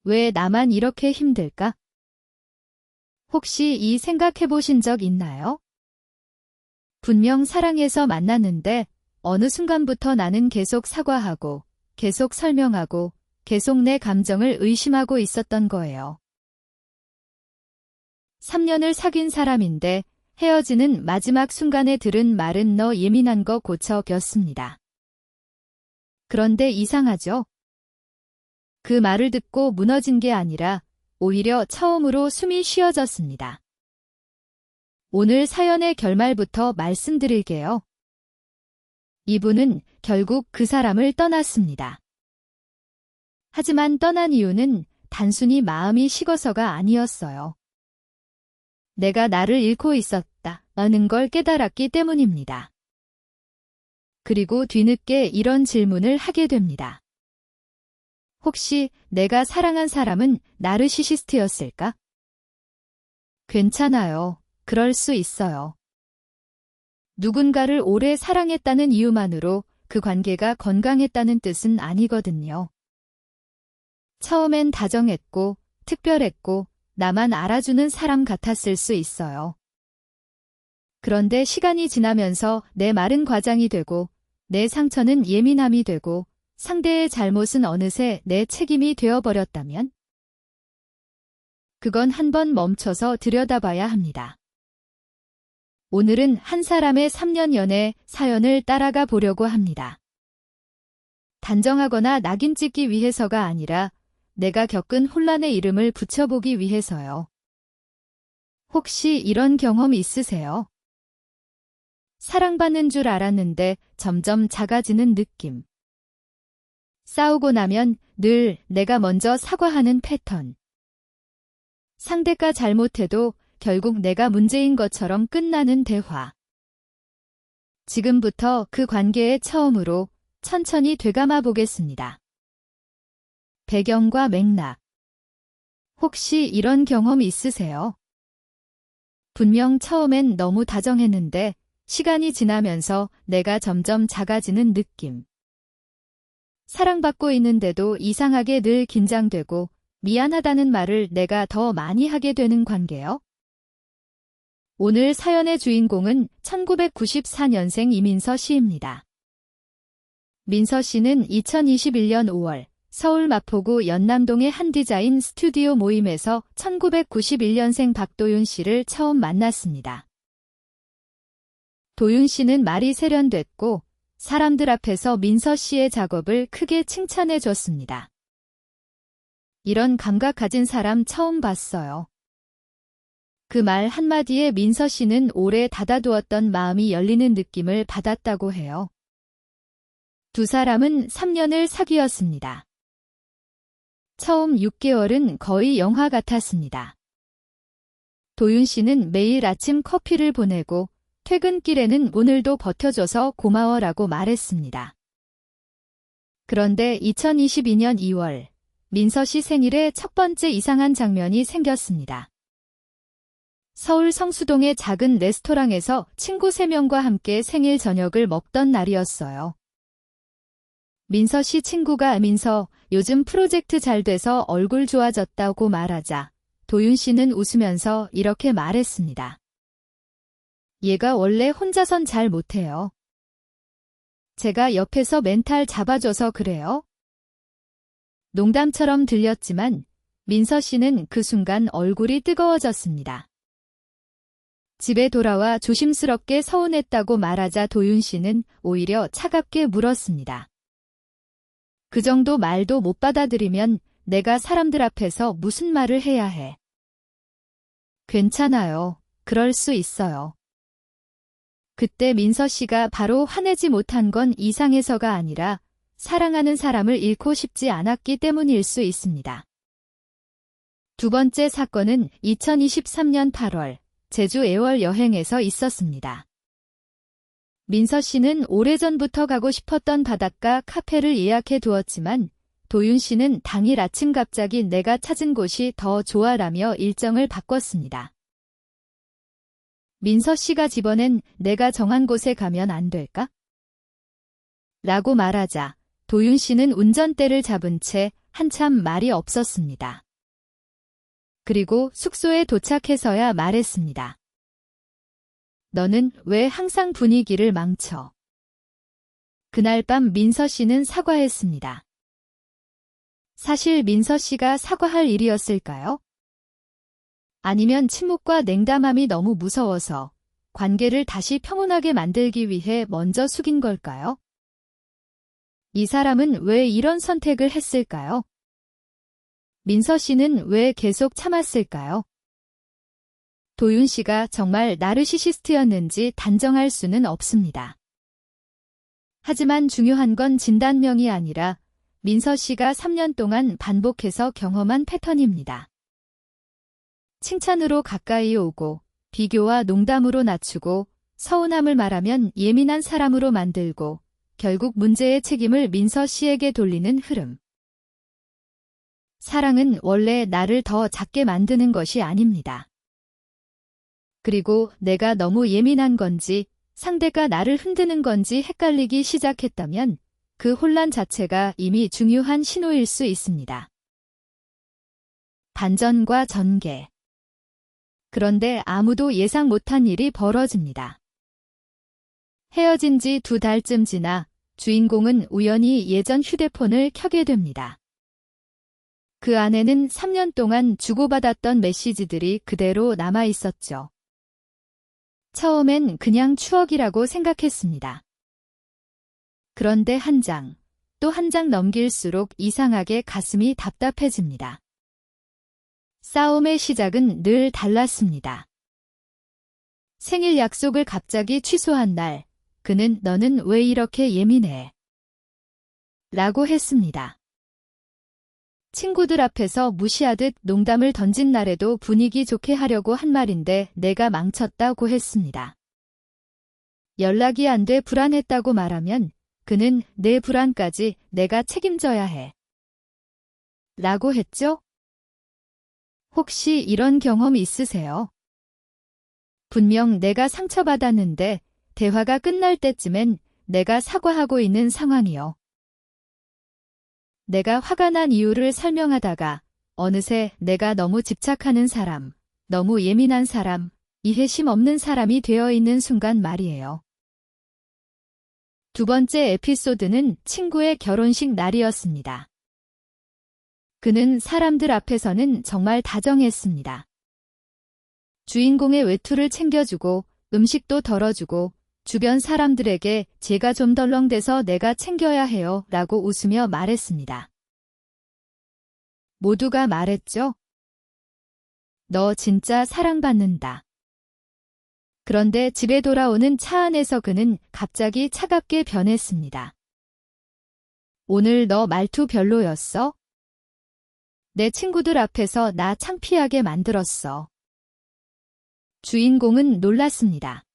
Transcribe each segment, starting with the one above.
왜 나만 이렇게 힘들까? 혹시 이 생각해 보신 적 있나요? 분명 사랑해서 만났는데 어느 순간부터 나는 계속 사과하고, 계속 설명하고, 계속 내 감정을 의심하고 있었던 거예요. 3년을 사귄 사람인데 헤어지는 마지막 순간에 들은 말은 너 예민한 거 고쳐였습니다. 그런데 이상하죠? 그 말을 듣고 무너진 게 아니라 오히려 처음으로 숨이 쉬어졌습니다. 오늘 사연의 결말부터 말씀드릴게요. 이분은 결국 그 사람을 떠났습니다. 하지만 떠난 이유는 단순히 마음이 식어서가 아니었어요. 내가 나를 잃고 있었다는 걸 깨달았기 때문입니다. 그리고 뒤늦게 이런 질문을 하게 됩니다. 혹시 내가 사랑한 사람은 나르시시스트였을까? 괜찮아요. 그럴 수 있어요. 누군가를 오래 사랑했다는 이유만으로 그 관계가 건강했다는 뜻은 아니거든요. 처음엔 다정했고, 특별했고, 나만 알아주는 사람 같았을 수 있어요. 그런데 시간이 지나면서 내 말은 과장이 되고, 내 상처는 예민함이 되고, 상대의 잘못은 어느새 내 책임이 되어버렸다면? 그건 한번 멈춰서 들여다봐야 합니다. 오늘은 한 사람의 3년 연애 사연을 따라가 보려고 합니다. 단정하거나 낙인 찍기 위해서가 아니라 내가 겪은 혼란의 이름을 붙여보기 위해서요. 혹시 이런 경험 있으세요? 사랑받는 줄 알았는데 점점 작아지는 느낌. 싸우고 나면 늘 내가 먼저 사과하는 패턴. 상대가 잘못해도 결국 내가 문제인 것처럼 끝나는 대화. 지금부터 그 관계의 처음으로 천천히 되감아 보겠습니다. 배경과 맥락. 혹시 이런 경험 있으세요? 분명 처음엔 너무 다정했는데 시간이 지나면서 내가 점점 작아지는 느낌. 사랑받고 있는데도 이상하게 늘 긴장되고 미안하다는 말을 내가 더 많이 하게 되는 관계요? 오늘 사연의 주인공은 1994년생 이민서 씨입니다. 민서 씨는 2021년 5월 서울 마포구 연남동의 한 디자인 스튜디오 모임에서 1991년생 박도윤 씨를 처음 만났습니다. 도윤 씨는 말이 세련됐고 사람들 앞에서 민서 씨의 작업을 크게 칭찬해 줬습니다. 이런 감각 가진 사람 처음 봤어요. 그 말 한마디에 민서 씨는 오래 닫아두었던 마음이 열리는 느낌을 받았다고 해요. 두 사람은 3년을 사귀었습니다. 처음 6개월은 거의 영화 같았습니다. 도윤 씨는 매일 아침 커피를 보내고 퇴근길에는 오늘도 버텨줘서 고마워라고 말했습니다. 그런데 2022년 2월 민서 씨 생일에 첫 번째 이상한 장면이 생겼습니다. 서울 성수동의 작은 레스토랑에서 친구 3명과 함께 생일 저녁을 먹던 날이었어요. 민서 씨 친구가 민서 요즘 프로젝트 잘 돼서 얼굴 좋아졌다고 말하자 도윤 씨는 웃으면서 이렇게 말했습니다. 얘가 원래 혼자선 잘 못해요. 제가 옆에서 멘탈 잡아줘서 그래요? 농담처럼 들렸지만 민서 씨는 그 순간 얼굴이 뜨거워졌습니다. 집에 돌아와 조심스럽게 서운했다고 말하자 도윤 씨는 오히려 차갑게 물었습니다. 그 정도 말도 못 받아들이면 내가 사람들 앞에서 무슨 말을 해야 해? 괜찮아요. 그럴 수 있어요. 그때 민서 씨가 바로 화내지 못한 건 이상해서가 아니라 사랑하는 사람을 잃고 싶지 않았기 때문일 수 있습니다. 두 번째 사건은 2023년 8월 제주 애월 여행에서 있었습니다. 민서 씨는 오래전부터 가고 싶었던 바닷가 카페를 예약해 두었지만 도윤 씨는 당일 아침 갑자기 내가 찾은 곳이 더 좋아라며 일정을 바꿨습니다. 민서 씨가 집어낸 내가 정한 곳에 가면 안 될까? 라고 말하자 도윤 씨는 운전대를 잡은 채 한참 말이 없었습니다. 그리고 숙소에 도착해서야 말했습니다. 너는 왜 항상 분위기를 망쳐? 그날 밤 민서 씨는 사과했습니다. 사실 민서 씨가 사과할 일이었을까요? 아니면 침묵과 냉담함이 너무 무서워서 관계를 다시 평온하게 만들기 위해 먼저 숙인 걸까요? 이 사람은 왜 이런 선택을 했을까요? 민서 씨는 왜 계속 참았을까요? 도윤 씨가 정말 나르시시스트였는지 단정할 수는 없습니다. 하지만 중요한 건 진단명이 아니라 민서 씨가 3년 동안 반복해서 경험한 패턴입니다. 칭찬으로 가까이 오고, 비교와 농담으로 낮추고, 서운함을 말하면 예민한 사람으로 만들고, 결국 문제의 책임을 민서 씨에게 돌리는 흐름. 사랑은 원래 나를 더 작게 만드는 것이 아닙니다. 그리고 내가 너무 예민한 건지, 상대가 나를 흔드는 건지 헷갈리기 시작했다면 그 혼란 자체가 이미 중요한 신호일 수 있습니다. 반전과 전개. 그런데 아무도 예상 못한 일이 벌어집니다. 헤어진 지 2달쯤 지나 주인공은 우연히 예전 휴대폰을 켜게 됩니다. 그 안에는 3년 동안 주고받았던 메시지들이 그대로 남아 있었죠. 처음엔 그냥 추억이라고 생각했습니다. 그런데 한 장, 또 한 장 넘길수록 이상하게 가슴이 답답해집니다. 싸움의 시작은 늘 달랐습니다. 생일 약속을 갑자기 취소한 날, 그는 너는 왜 이렇게 예민해? 라고 했습니다. 친구들 앞에서 무시하듯 농담을 던진 날에도 분위기 좋게 하려고 한 말인데 내가 망쳤다고 했습니다. 연락이 안 돼 불안했다고 말하면 그는 내 불안까지 내가 책임져야 해. 라고 했죠? 혹시 이런 경험 있으세요? 분명 내가 상처받았는데 대화가 끝날 때쯤엔 내가 사과하고 있는 상황이요. 내가 화가 난 이유를 설명하다가 어느새 내가 너무 집착하는 사람, 너무 예민한 사람, 이해심 없는 사람이 되어 있는 순간 말이에요. 두 번째 에피소드는 친구의 결혼식 날이었습니다. 그는 사람들 앞에서는 정말 다정했습니다. 주인공의 외투를 챙겨주고 음식도 덜어주고 주변 사람들에게 제가 좀 덜렁대서 내가 챙겨야 해요 라고 웃으며 말했습니다. 모두가 말했죠. 너 진짜 사랑받는다. 그런데 집에 돌아오는 차 안에서 그는 갑자기 차갑게 변했습니다. 오늘 너 말투 별로였어? 내 친구들 앞에서 나 창피하게 만들었어. 주인공은 놀랐습니다.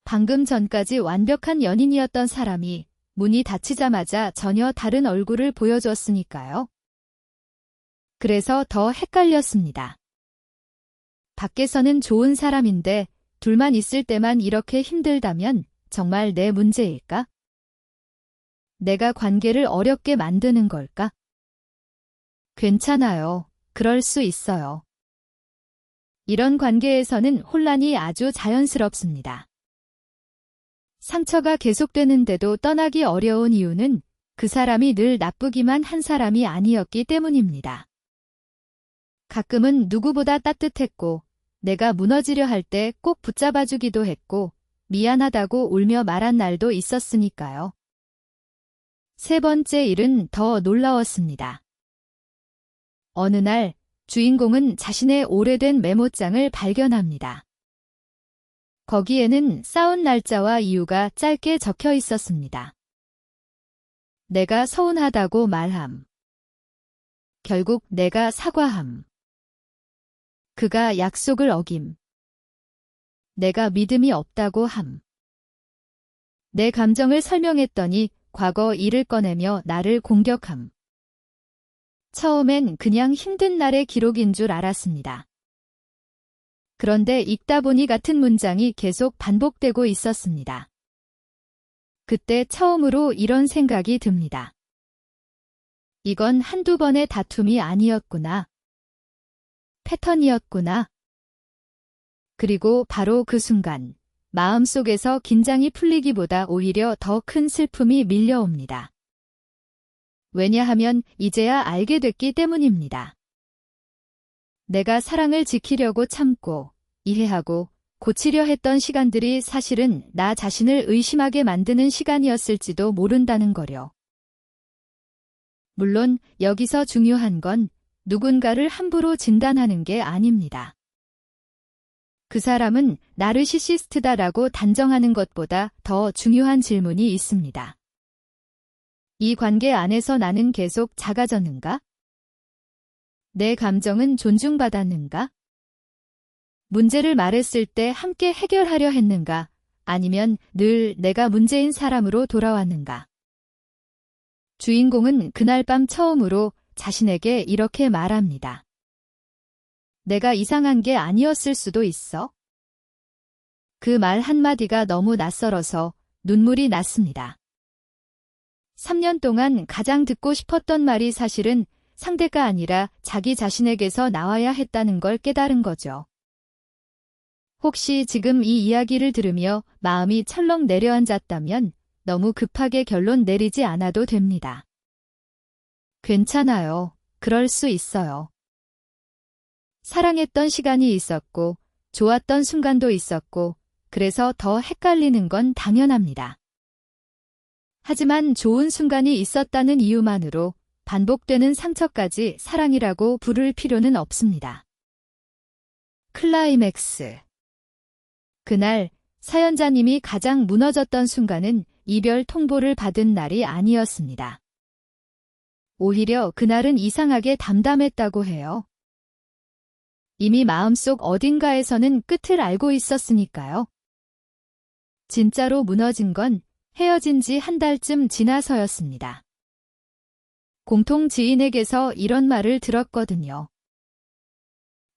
방금 전까지 완벽한 연인이었던 사람이 문이 닫히자마자 전혀 다른 얼굴을 보여줬으니까요. 그래서 더 헷갈렸습니다. 밖에서는 좋은 사람인데 둘만 있을 때만 이렇게 힘들다면 정말 내 문제일까? 내가 관계를 어렵게 만드는 걸까? 괜찮아요. 그럴 수 있어요. 이런 관계에서는 혼란이 아주 자연스럽습니다. 상처가 계속되는데도 떠나기 어려운 이유는 그 사람이 늘 나쁘기만 한 사람이 아니었기 때문입니다. 가끔은 누구보다 따뜻했고 내가 무너지려 할 때 꼭 붙잡아주기도 했고 미안하다고 울며 말한 날도 있었으니까요. 세 번째 일은 더 놀라웠습니다. 어느 날 주인공은 자신의 오래된 메모장을 발견합니다. 거기에는 싸운 날짜와 이유가 짧게 적혀 있었습니다. 내가 서운하다고 말함. 결국 내가 사과함. 그가 약속을 어김. 내가 믿음이 없다고 함. 내 감정을 설명했더니 과거 일을 꺼내며 나를 공격함. 처음엔 그냥 힘든 날의 기록인 줄 알았습니다. 그런데 읽다 보니 같은 문장이 계속 반복되고 있었습니다. 그때 처음으로 이런 생각이 듭니다. 이건 한두 번의 다툼이 아니었구나. 패턴이었구나. 그리고 바로 그 순간, 마음속에서 긴장이 풀리기보다 오히려 더 큰 슬픔이 밀려옵니다. 왜냐하면 이제야 알게 됐기 때문입니다. 내가 사랑을 지키려고 참고, 이해하고, 고치려 했던 시간들이 사실은 나 자신을 의심하게 만드는 시간이었을지도 모른다는 거려. 물론 여기서 중요한 건 누군가를 함부로 진단하는 게 아닙니다. 그 사람은 나르시시스트다라고 단정하는 것보다 더 중요한 질문이 있습니다. 이 관계 안에서 나는 계속 작아졌는가? 내 감정은 존중받았는가? 문제를 말했을 때 함께 해결하려 했는가? 아니면 늘 내가 문제인 사람으로 돌아왔는가? 주인공은 그날 밤 처음으로 자신에게 이렇게 말합니다. 내가 이상한 게 아니었을 수도 있어. 그 말 한마디가 너무 낯설어서 눈물이 났습니다. 3년 동안 가장 듣고 싶었던 말이 사실은 상대가 아니라 자기 자신에게서 나와야 했다는 걸 깨달은 거죠. 혹시 지금 이 이야기를 들으며 마음이 철렁 내려앉았다면 너무 급하게 결론 내리지 않아도 됩니다. 괜찮아요. 그럴 수 있어요. 사랑했던 시간이 있었고, 좋았던 순간도 있었고, 그래서 더 헷갈리는 건 당연합니다. 하지만 좋은 순간이 있었다는 이유만으로 반복되는 상처까지 사랑이라고 부를 필요는 없습니다. 클라이맥스. 그날 사연자님이 가장 무너졌던 순간은 이별 통보를 받은 날이 아니었습니다. 오히려 그날은 이상하게 담담했다고 해요. 이미 마음속 어딘가에서는 끝을 알고 있었으니까요. 진짜로 무너진 건 헤어진 지 한 달쯤 지나서였습니다. 공통 지인에게서 이런 말을 들었거든요.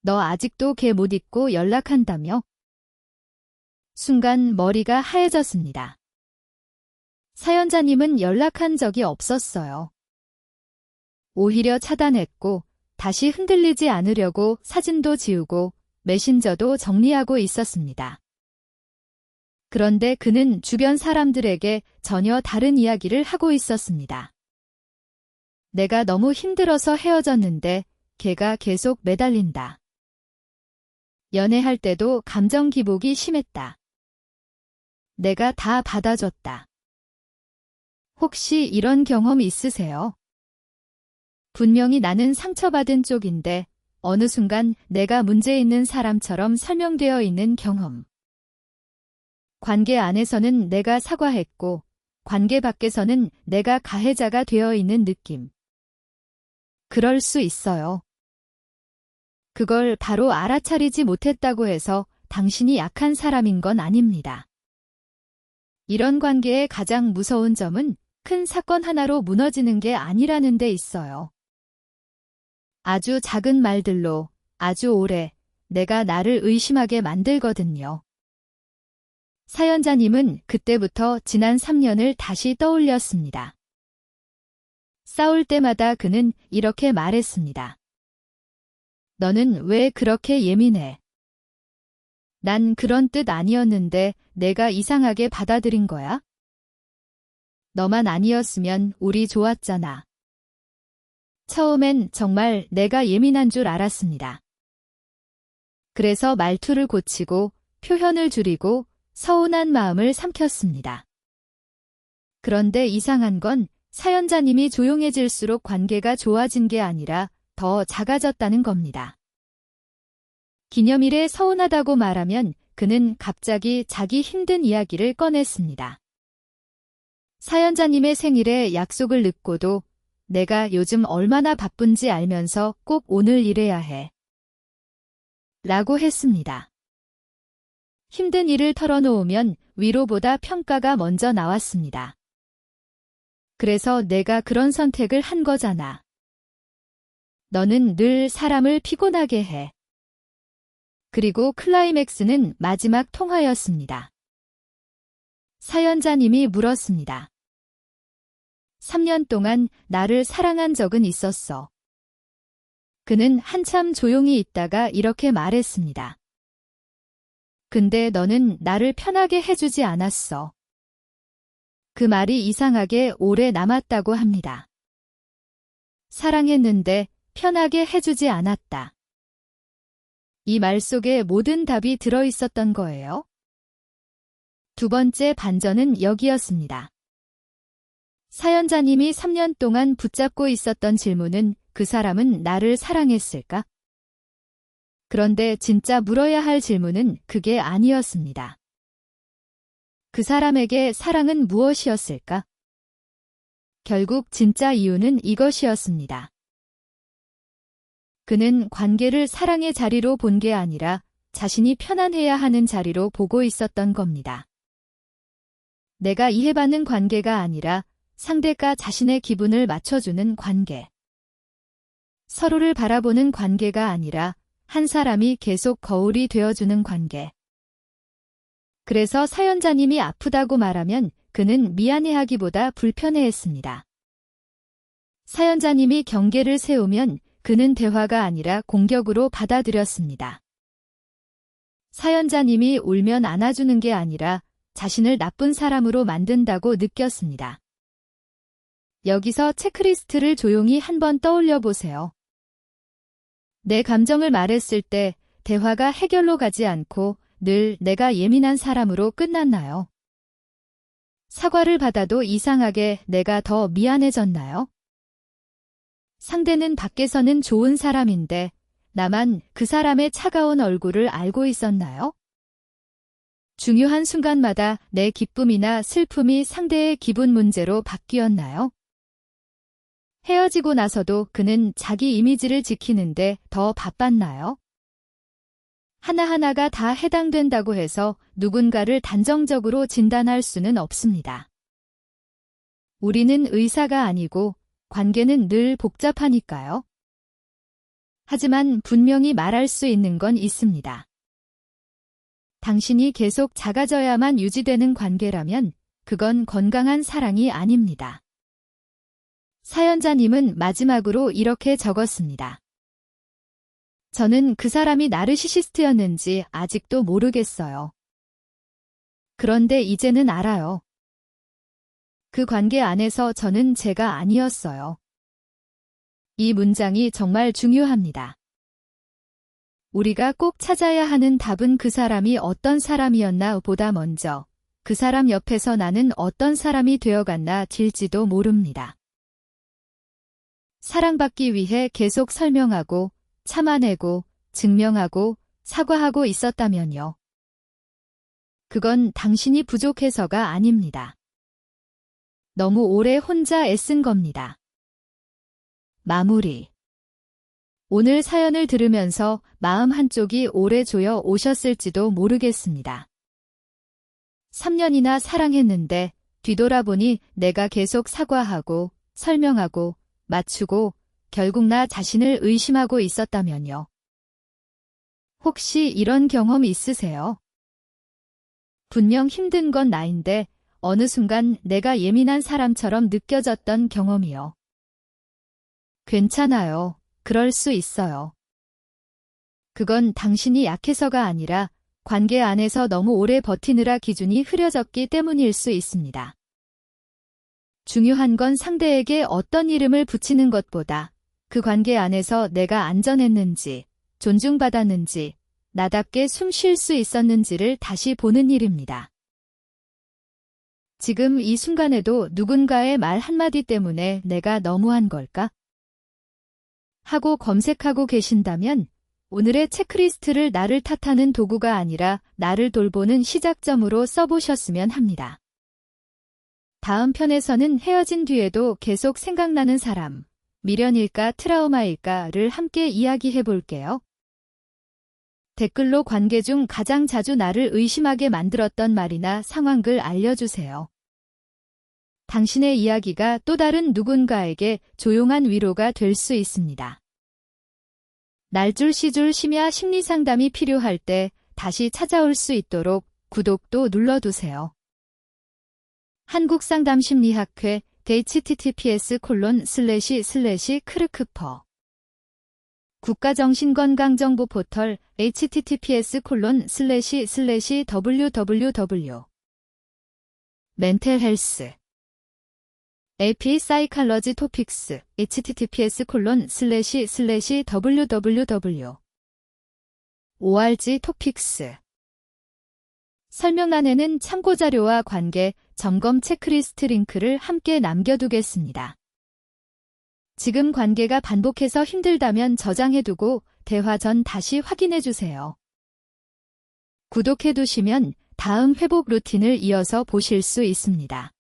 너 아직도 걔 못 잊고 연락한다며? 순간 머리가 하얘졌습니다. 사연자님은 연락한 적이 없었어요. 오히려 차단했고 다시 흔들리지 않으려고 사진도 지우고 메신저도 정리하고 있었습니다. 그런데 그는 주변 사람들에게 전혀 다른 이야기를 하고 있었습니다. 내가 너무 힘들어서 헤어졌는데 걔가 계속 매달린다. 연애할 때도 감정 기복이 심했다. 내가 다 받아줬다. 혹시 이런 경험 있으세요? 분명히 나는 상처받은 쪽인데 어느 순간 내가 문제 있는 사람처럼 설명되어 있는 경험. 관계 안에서는 내가 사과했고 관계 밖에서는 내가 가해자가 되어 있는 느낌. 그럴 수 있어요. 그걸 바로 알아차리지 못했다고 해서 당신이 약한 사람인 건 아닙니다. 이런 관계의 가장 무서운 점은 큰 사건 하나로 무너지는 게 아니라는 데 있어요. 아주 작은 말들로 아주 오래 내가 나를 의심하게 만들거든요. 사연자님은 그때부터 지난 3년을 다시 떠올렸습니다. 싸울 때마다 그는 이렇게 말했습니다. 너는 왜 그렇게 예민해? 난 그런 뜻 아니었는데 내가 이상하게 받아들인 거야? 너만 아니었으면 우리 좋았잖아. 처음엔 정말 내가 예민한 줄 알았습니다. 그래서 말투를 고치고 표현을 줄이고 서운한 마음을 삼켰습니다. 그런데 이상한 건 사연자님이 조용해질수록 관계가 좋아진 게 아니라 더 작아졌다는 겁니다. 기념일에 서운하다고 말하면 그는 갑자기 자기 힘든 이야기를 꺼냈습니다. 사연자님의 생일에 약속을 늦고도 내가 요즘 얼마나 바쁜지 알면서 꼭 오늘 일해야 해. 라고 했습니다. 힘든 일을 털어놓으면 위로보다 평가가 먼저 나왔습니다. 그래서 내가 그런 선택을 한 거잖아. 너는 늘 사람을 피곤하게 해. 그리고 클라이맥스는 마지막 통화였습니다. 사연자님이 물었습니다. 3년 동안 나를 사랑한 적은 있었어. 그는 한참 조용히 있다가 이렇게 말했습니다. 근데 너는 나를 편하게 해주지 않았어. 그 말이 이상하게 오래 남았다고 합니다. 사랑했는데 편하게 해주지 않았다. 이 말 속에 모든 답이 들어있었던 거예요. 두 번째 반전은 여기였습니다. 사연자님이 3년 동안 붙잡고 있었던 질문은 그 사람은 나를 사랑했을까? 그런데 진짜 물어야 할 질문은 그게 아니었습니다. 그 사람에게 사랑은 무엇이었을까? 결국 진짜 이유는 이것이었습니다. 그는 관계를 사랑의 자리로 본 게 아니라 자신이 편안해야 하는 자리로 보고 있었던 겁니다. 내가 이해받는 관계가 아니라 상대가 자신의 기분을 맞춰주는 관계. 서로를 바라보는 관계가 아니라 한 사람이 계속 거울이 되어주는 관계. 그래서 사연자님이 아프다고 말하면 그는 미안해하기보다 불편해했습니다. 사연자님이 경계를 세우면 그는 대화가 아니라 공격으로 받아들였습니다. 사연자님이 울면 안아주는 게 아니라 자신을 나쁜 사람으로 만든다고 느꼈습니다. 여기서 체크리스트를 조용히 한번 떠올려 보세요. 내 감정을 말했을 때 대화가 해결로 가지 않고 늘 내가 예민한 사람으로 끝났나요? 사과를 받아도 이상하게 내가 더 미안해졌나요? 상대는 밖에서는 좋은 사람인데 나만 그 사람의 차가운 얼굴을 알고 있었나요? 중요한 순간마다 내 기쁨이나 슬픔이 상대의 기분 문제로 바뀌었나요? 헤어지고 나서도 그는 자기 이미지를 지키는데 더 바빴나요? 하나하나가 다 해당된다고 해서 누군가를 단정적으로 진단할 수는 없습니다. 우리는 의사가 아니고 관계는 늘 복잡하니까요. 하지만 분명히 말할 수 있는 건 있습니다. 당신이 계속 작아져야만 유지되는 관계라면 그건 건강한 사랑이 아닙니다. 사연자님은 마지막으로 이렇게 적었습니다. 저는 그 사람이 나르시시스트였는지 아직도 모르겠어요. 그런데 이제는 알아요. 그 관계 안에서 저는 제가 아니었어요. 이 문장이 정말 중요합니다. 우리가 꼭 찾아야 하는 답은 그 사람이 어떤 사람이었나 보다 먼저 그 사람 옆에서 나는 어떤 사람이 되어갔나 질지도 모릅니다. 사랑받기 위해 계속 설명하고 참아내고 증명하고 사과하고 있었다면요. 그건 당신이 부족해서가 아닙니다. 너무 오래 혼자 애쓴 겁니다. 마무리. 오늘 사연을 들으면서 마음 한쪽이 오래 조여 오셨을지도 모르겠습니다. 3년이나 사랑했는데 뒤돌아보니 내가 계속 사과하고 설명하고 맞추고 결국 나 자신을 의심하고 있었다면요. 혹시 이런 경험 있으세요? 분명 힘든 건 나인데 어느 순간 내가 예민한 사람처럼 느껴졌던 경험이요. 괜찮아요. 그럴 수 있어요. 그건 당신이 약해서가 아니라 관계 안에서 너무 오래 버티느라 기준이 흐려졌기 때문일 수 있습니다. 중요한 건 상대에게 어떤 이름을 붙이는 것보다 그 관계 안에서 내가 안전했는지, 존중받았는지, 나답게 숨 쉴 수 있었는지를 다시 보는 일입니다. 지금 이 순간에도 누군가의 말 한마디 때문에 내가 너무한 걸까? 하고 검색하고 계신다면 오늘의 체크리스트를 나를 탓하는 도구가 아니라 나를 돌보는 시작점으로 써보셨으면 합니다. 다음 편에서는 헤어진 뒤에도 계속 생각나는 사람, 미련일까 트라우마일까를 함께 이야기해 볼게요. 댓글로 관계 중 가장 자주 나를 의심하게 만들었던 말이나 상황글 알려주세요. 당신의 이야기가 또 다른 누군가에게 조용한 위로가 될 수 있습니다. 날줄시줄 심야 심리상담이 필요할 때 다시 찾아올 수 있도록 구독도 눌러두세요. 한국상담심리학회 https://크르크퍼 국가정신건강정보 포털 https://www 멘탈헬스 AP 사이칼러지 토픽스 https://www org 토픽스 설명란에는 참고자료와 관계, 점검 체크리스트 링크를 함께 남겨두겠습니다. 지금 관계가 반복해서 힘들다면 저장해두고 대화 전 다시 확인해주세요. 구독해두시면 다음 회복 루틴을 이어서 보실 수 있습니다.